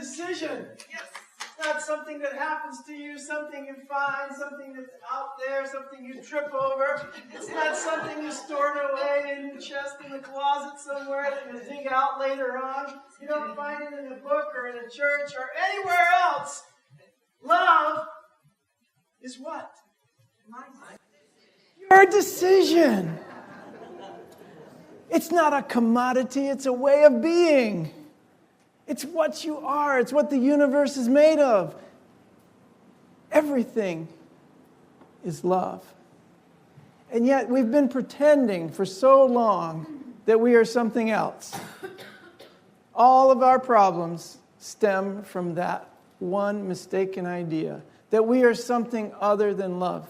decision. It's not something that happens to you, something you find, something that's out there, something you trip over. It's not something you stored away in your chest in the closet somewhere that you dig out later on. You don't find it in a book or in a church or anywhere else. Love is what? Your decision. It's not a commodity, it's a way of being. It's what you are. It's what the universe is made of. Everything is love. And yet we've been pretending for so long that we are something else. All of our problems stem from that one mistaken idea, that we are something other than love.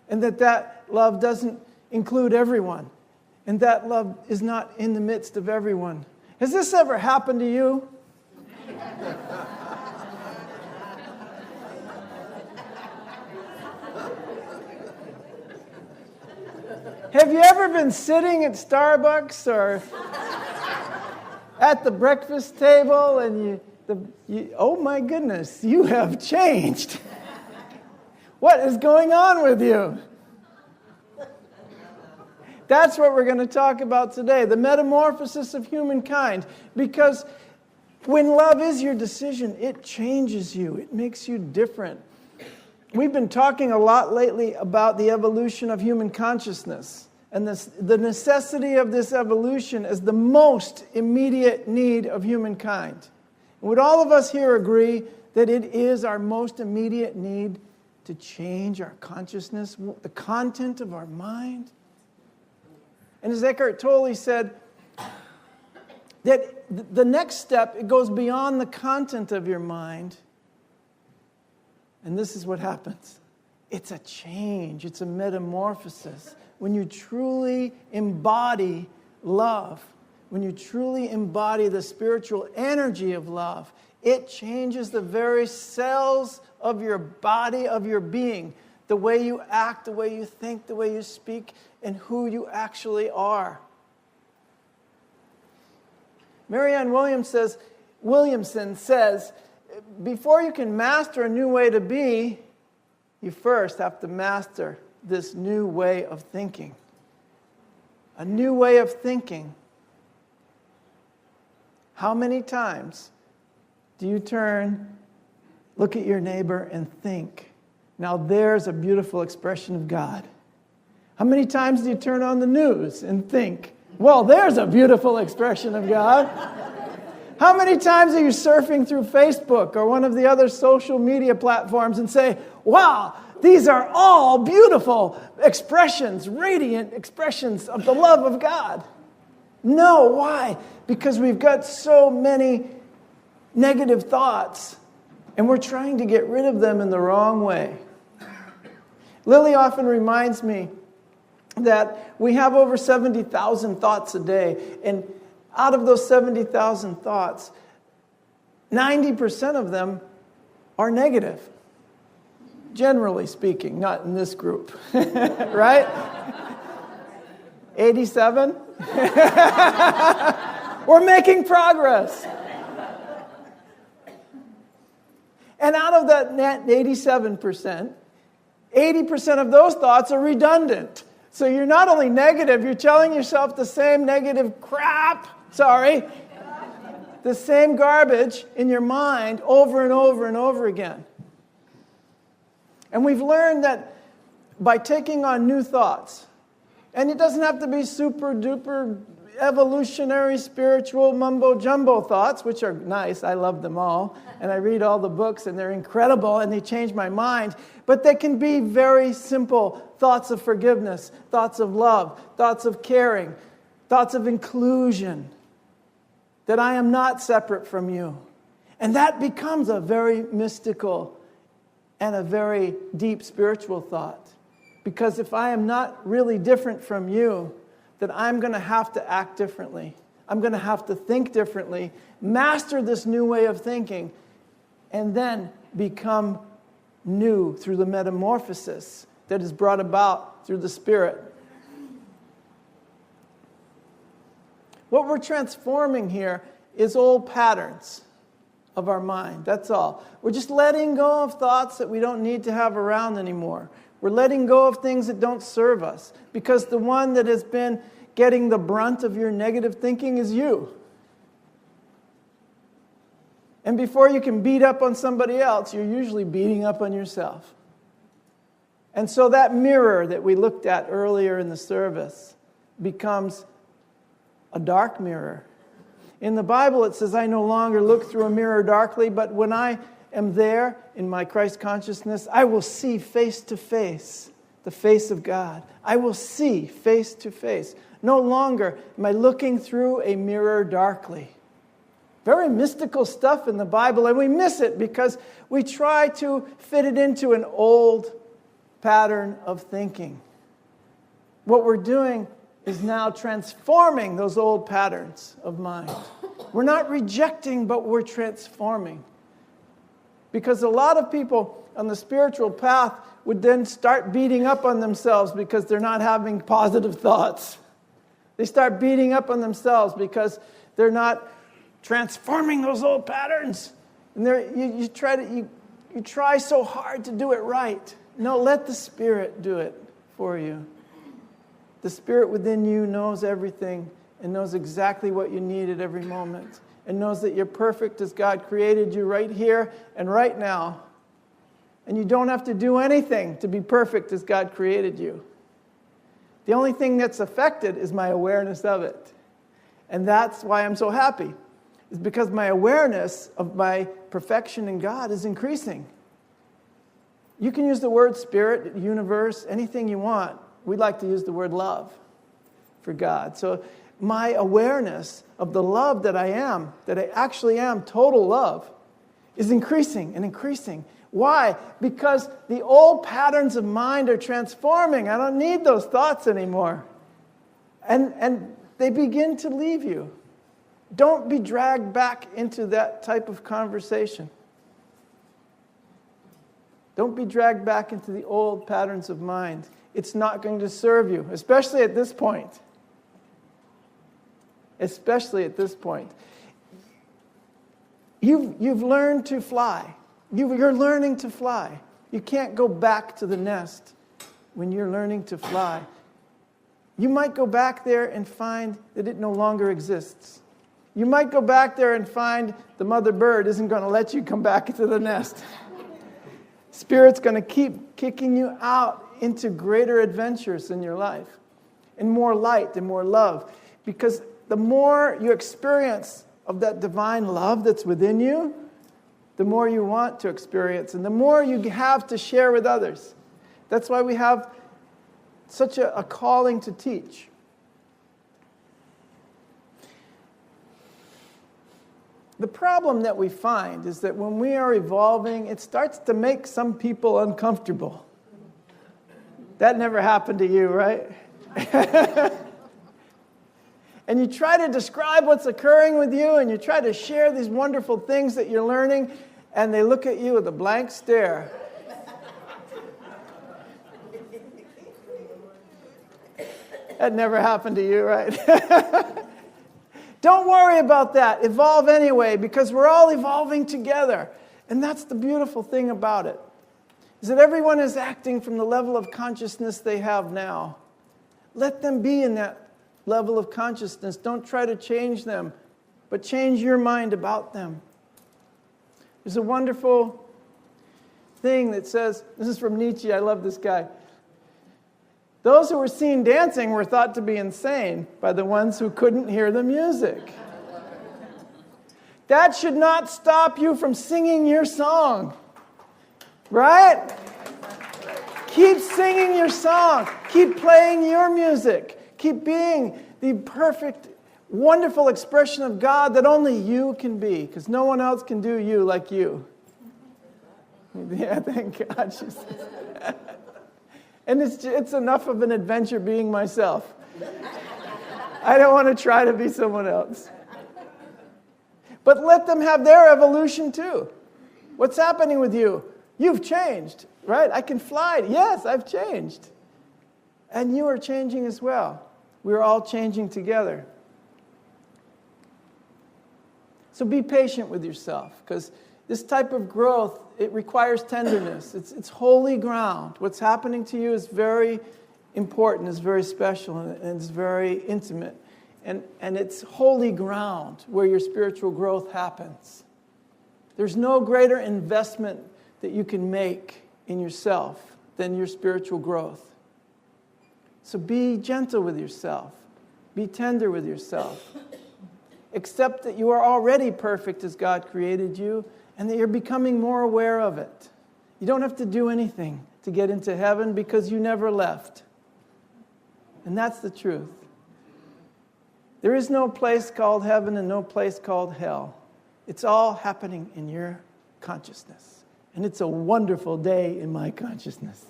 And that love doesn't include everyone. And that love is not in the midst of everyone. Has this ever happened to you? Have you ever been sitting at Starbucks or at the breakfast table and oh my goodness, you have changed. What is going on with you? That's what we're going to talk about today, the metamorphosis of humankind. Because when love is your decision, it changes you. It makes you different. We've been talking a lot lately about the evolution of human consciousness and the necessity of this evolution as the most immediate need of humankind. Would all of us here agree that it is our most immediate need to change our consciousness, the content of our mind? And as Eckhart Tolle said, that the next step, it goes beyond the content of your mind. And this is what happens. It's a change. It's a metamorphosis. When you truly embody love, when you truly embody the spiritual energy of love, it changes the very cells of your body, of your being. The way you act, the way you think, the way you speak, and who you actually are. Marianne Williamson says, before you can master a new way to be, you first have to master this new way of thinking. A new way of thinking. How many times do you turn, look at your neighbor, and think, now there's a beautiful expression of God? How many times do you turn on the news and think, well, there's a beautiful expression of God? How many times are you surfing through Facebook or one of the other social media platforms and say, wow, these are all beautiful expressions, radiant expressions of the love of God? No, why? Because we've got so many negative thoughts and we're trying to get rid of them in the wrong way. Lily often reminds me that we have over 70,000 thoughts a day, and out of those 70,000 thoughts, 90% of them are negative. Generally speaking, not in this group, right? 87? We're making progress. And out of that net 87%, 80% of those thoughts are redundant. So you're not only negative, you're telling yourself the same negative crap, the same garbage in your mind over and over and over again. And we've learned that by taking on new thoughts, and it doesn't have to be super duper evolutionary, spiritual, mumbo-jumbo thoughts, which are nice. I love them all. And I read all the books, and they're incredible, and they change my mind. But they can be very simple thoughts of forgiveness, thoughts of love, thoughts of caring, thoughts of inclusion, that I am not separate from you. And that becomes a very mystical and a very deep spiritual thought. Because if I am not really different from you, that I'm going to have to act differently. I'm going to have to think differently, master this new way of thinking, and then become new through the metamorphosis that is brought about through the Spirit. What we're transforming here is old patterns. of our mind. That's all. We're just letting go of thoughts that we don't need to have around anymore. We're letting go of things that don't serve us, because the one that has been getting the brunt of your negative thinking is you. And before you can beat up on somebody else, you're usually beating up on yourself. And so that mirror that we looked at earlier in the service becomes a dark mirror. In the Bible it says, I no longer look through a mirror darkly, but when I am there in my Christ consciousness, I will see face to face the face of God. I will see face to face. No longer am I looking through a mirror darkly. Very mystical stuff in the Bible, and we miss it because we try to fit it into an old pattern of thinking. What we're doing is now transforming those old patterns of mind. We're not rejecting, but we're transforming. Because a lot of people on the spiritual path would then start beating up on themselves because they're not having positive thoughts. They start beating up on themselves because they're not transforming those old patterns. And you try so hard to do it right. No, let the Spirit do it for you. The Spirit within you knows everything and knows exactly what you need at every moment, and knows that you're perfect as God created you right here and right now. And you don't have to do anything to be perfect as God created you. The only thing that's affected is my awareness of it. And that's why I'm so happy. It's because my awareness of my perfection in God is increasing. You can use the word spirit, universe, anything you want. We like to use the word love for God. So my awareness of the love that I actually am, total love, is increasing and increasing. Why? Because the old patterns of mind are transforming. I don't need those thoughts anymore. And they begin to leave you. Don't be dragged back into that type of conversation. Don't be dragged back into the old patterns of mind. It's not going to serve you, especially at this point. Especially at this point. You've learned to fly. You're learning to fly. You can't go back to the nest when you're learning to fly. You might go back there and find that it no longer exists. You might go back there and find the mother bird isn't going to let you come back into the nest. Spirit's going to keep kicking you out into greater adventures in your life, and more light and more love. Because the more you experience of that divine love that's within you, the more you want to experience, and the more you have to share with others. That's why we have such a calling to teach. The problem that we find is that when we are evolving, it starts to make some people uncomfortable. That never happened to you, right? And you try to describe what's occurring with you, and you try to share these wonderful things that you're learning, and they look at you with a blank stare. That never happened to you, right? Don't worry about that. Evolve anyway, because we're all evolving together. And that's the beautiful thing about it, is that everyone is acting from the level of consciousness they have now. Let them be in that level of consciousness. Don't try to change them, but change your mind about them. There's a wonderful thing that says, this is from Nietzsche, I love this guy. Those who were seen dancing were thought to be insane by the ones who couldn't hear the music. That should not stop you from singing your song. Right? Keep singing your song. Keep playing your music. Keep being the perfect, wonderful expression of God that only you can be, because no one else can do you like you. Yeah, thank God. She says. And it's enough of an adventure being myself. I don't want to try to be someone else. But let them have their evolution too. What's happening with you? You've changed, right? I can fly. Yes, I've changed. And you are changing as well. We're all changing together. So be patient with yourself, because this type of growth, it requires tenderness. It's holy ground. What's happening to you is very important, it's very special, and it's very intimate. And it's holy ground where your spiritual growth happens. There's no greater investment that you can make in yourself than your spiritual growth. So be gentle with yourself. Be tender with yourself. Accept that you are already perfect as God created you, and that you're becoming more aware of it. You don't have to do anything to get into heaven because you never left. And that's the truth. There is no place called heaven and no place called hell. It's all happening in your consciousness. And it's a wonderful day in my consciousness.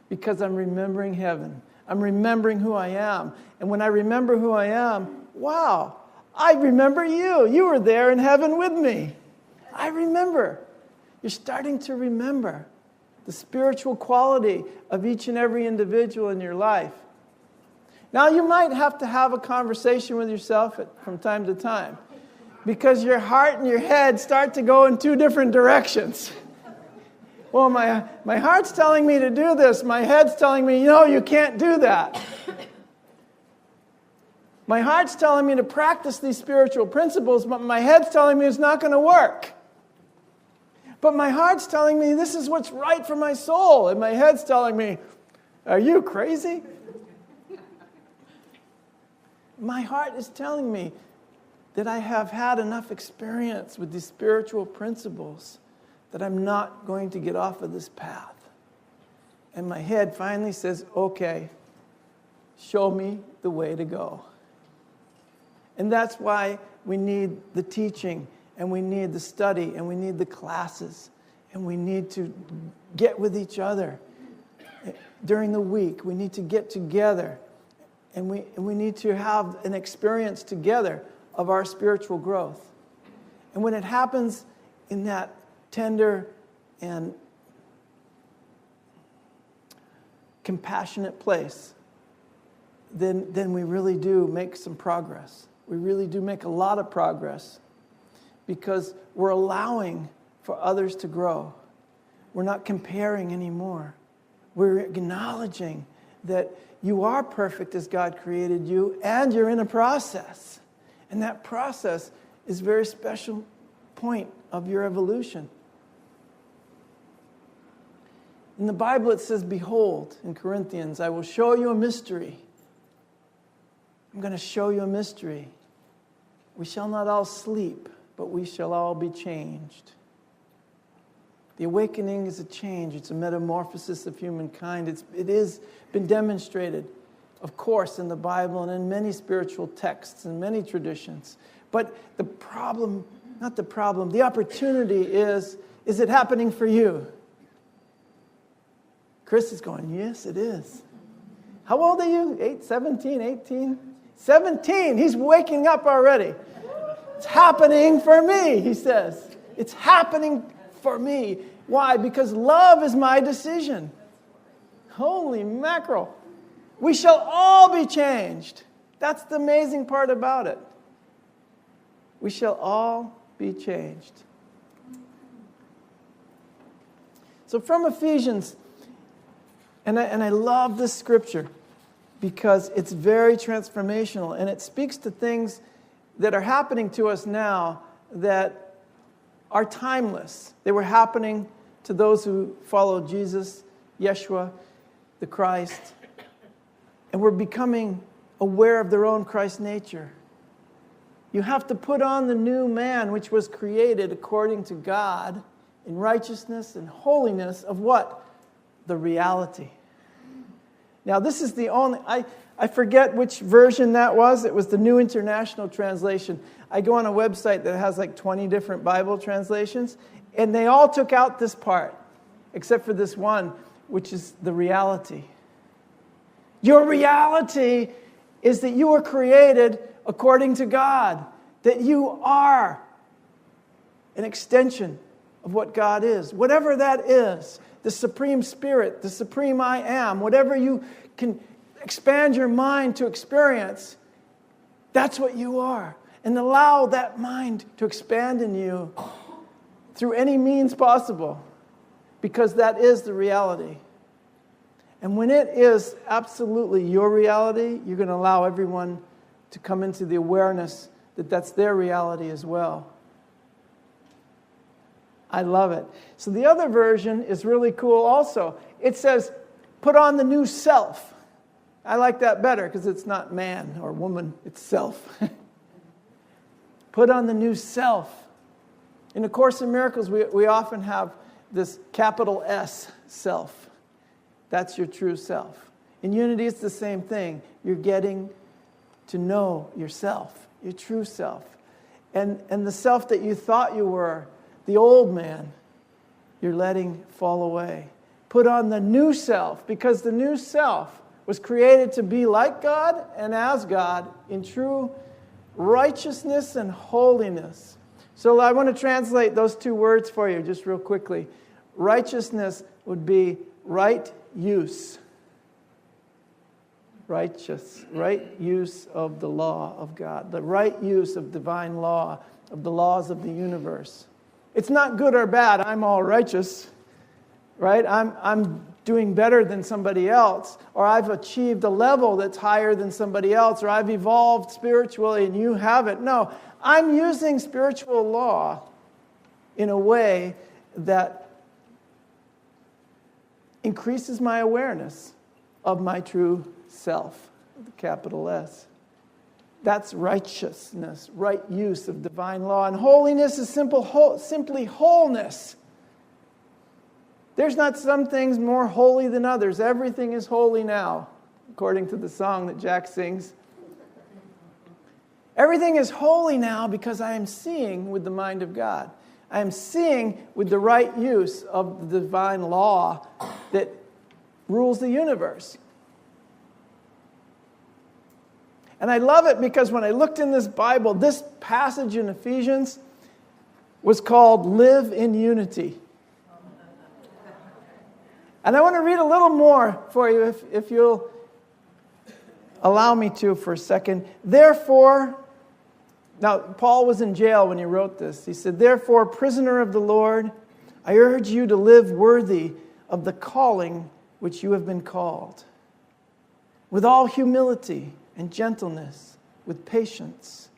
Because I'm remembering heaven. I'm remembering who I am. And when I remember who I am, wow, I remember you. You were there in heaven with me. I remember. You're starting to remember the spiritual quality of each and every individual in your life. Now, you might have to have a conversation with yourself from time to time, because your heart and your head start to go in two different directions. Well, my heart's telling me to do this. My head's telling me, you can't do that. My heart's telling me to practice these spiritual principles, but my head's telling me it's not going to work. But my heart's telling me this is what's right for my soul, and my head's telling me, are you crazy? My heart is telling me that I have had enough experience with these spiritual principles that I'm not going to get off of this path. And my head finally says, okay, show me the way to go. And that's why we need the teaching, and we need the study, and we need the classes, and we need to get with each other during the week. We need to get together, and we need to have an experience together of our spiritual growth. And when it happens in that tender and compassionate place, then we really do make some progress. We really do make a lot of progress, because we're allowing for others to grow. We're not comparing anymore. We're acknowledging that you are perfect as God created you, and you're in a process. And that process is a very special point of your evolution. In the Bible it says, behold, in Corinthians, I will show you a mystery. I'm going to show you a mystery. We shall not all sleep, but we shall all be changed. The awakening is a change. It's a metamorphosis of humankind. It has been demonstrated, of course, in the Bible and in many spiritual texts and many traditions. But the opportunity is it happening for you? Chris is going, yes, it is. How old are you? 17, 18? 17. He's waking up already. It's happening for me, he says. It's happening for me. Why? Because love is my decision. Holy mackerel. We shall all be changed. That's the amazing part about it. We shall all be changed. So from Ephesians, and I love this scripture because it's very transformational, and it speaks to things that are happening to us now that are timeless. They were happening to those who followed Jesus, Yeshua, the Christ, and were becoming aware of their own Christ nature. You have to put on the new man, which was created according to God in righteousness and holiness of what? The reality. Now, this is the only... I forget which version that was. It was the New International Translation. I go on a website that has like 20 different Bible translations, and they all took out this part, except for this one, which is the reality. Your reality is that you were created according to God, that you are an extension of what God is. Whatever that is, the Supreme Spirit, the Supreme I Am, whatever you can expand your mind to experience, That's what you are. And allow that mind to expand in you through any means possible, because that is the reality. And when it is absolutely your reality, you're going to allow everyone to come into the awareness that that's their reality as well. I love it. So the other version is really cool also. It says, put on the new self. I like that better because it's not man or woman, it's self. Put on the new self. In A Course in Miracles, we often have this capital S, self. That's your true self. In Unity, it's the same thing. You're getting to know yourself, your true self. And the self that you thought you were, the old man, you're letting fall away. Put on the new self, because the new self was created to be like God and as God in true righteousness and holiness. So I want to translate those two words for you just real quickly. Righteousness would be right use. Righteous, right use of the law of God. The right use of divine law, of the laws of the universe. It's not good or bad. I'm all righteous, right? I'm doing better than somebody else, or I've achieved a level that's higher than somebody else, or I've evolved spiritually and you haven't. No, I'm using spiritual law in a way that increases my awareness of my true self, the capital S. That's righteousness, right use of divine law. And holiness is simply wholeness. There's not some things more holy than others. Everything is holy now, according to the song that Jack sings. Everything is holy now because I am seeing with the mind of God. I am seeing with the right use of the divine law that rules the universe. And I love it because when I looked in this Bible, this passage in Ephesians was called Live in Unity. And I want to read a little more for you, if you'll allow me to for a second. Therefore, now Paul was in jail when he wrote this. He said, therefore, prisoner of the Lord, I urge you to live worthy of the calling which you have been called, with all humility and gentleness, with patience,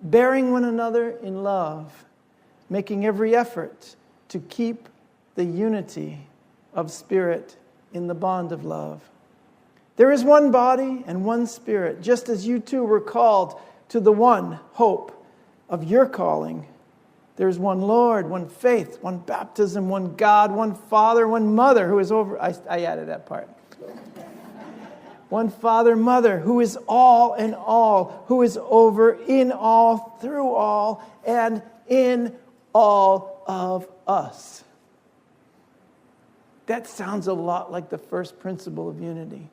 bearing one another in love, making every effort to keep the unity of spirit in the bond of love. There is one body and one spirit, just as you two were called to the one hope of your calling. There is one Lord, one faith, one baptism, one God, one Father, one Mother who is over... I added that part. One Father, Mother, who is all in all, who is over in all, through all, and in all of us. That sounds a lot like the first principle of unity.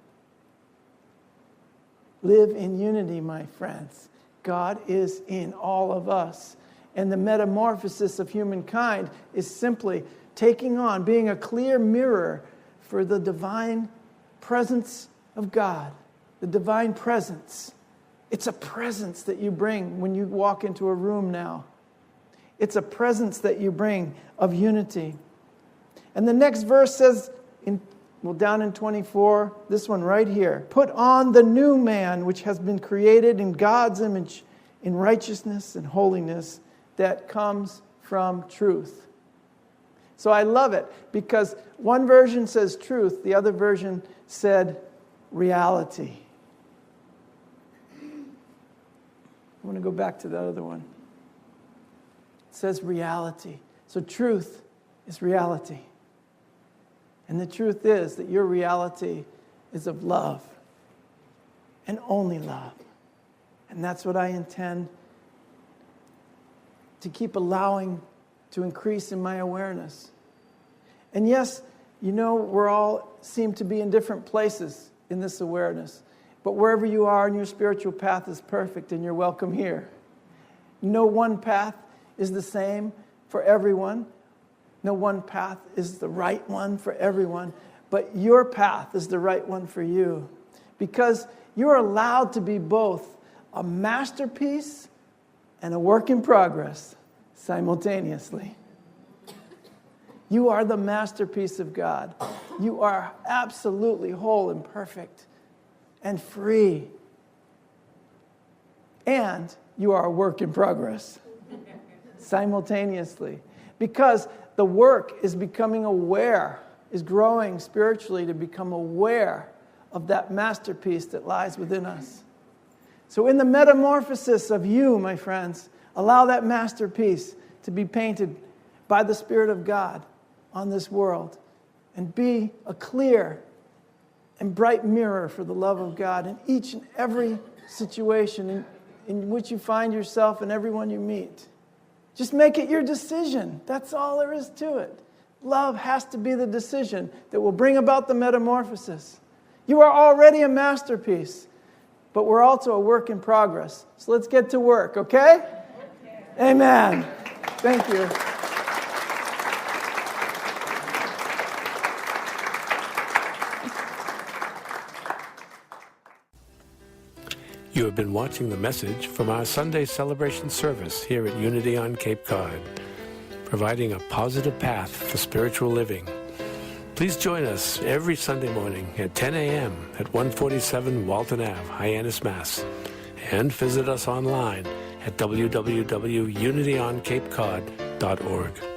Live in unity, my friends. God is in all of us. And the metamorphosis of humankind is simply taking on, being a clear mirror for the divine presence of God. The divine presence. It's a presence that you bring when you walk into a room now. It's a presence that you bring of unity. And the next verse says, down in 24, this one right here. Put on the new man, which has been created in God's image, in righteousness and holiness that comes from truth. So I love it because one version says truth, the other version said reality. I want to go back to the other one. It says reality. So truth is reality. And the truth is that your reality is of love and only love. And that's what I intend to keep allowing to increase in my awareness. And yes, we're all seem to be in different places in this awareness. But wherever you are in your spiritual path is perfect and you're welcome here. No one path is the same for everyone. No one path is the right one for everyone, but your path is the right one for you because you're allowed to be both a masterpiece and a work in progress simultaneously. You are the masterpiece of God. You are absolutely whole and perfect and free. And you are a work in progress simultaneously. Because the work is becoming aware, is growing spiritually to become aware of that masterpiece that lies within us. So in the metamorphosis of you, my friends, allow that masterpiece to be painted by the Spirit of God on this world and be a clear and bright mirror for the love of God in each and every situation in which you find yourself and everyone you meet. Just make it your decision. That's all there is to it. Love has to be the decision that will bring about the metamorphosis. You are already a masterpiece, but we're also a work in progress. So let's get to work, okay? Amen. Thank you. You have been watching the message from our Sunday celebration service here at Unity on Cape Cod, providing a positive path for spiritual living. Please join us every Sunday morning at 10 a.m. at 147 Walton Ave, Hyannis, Mass. And visit us online at www.unityoncapecod.org.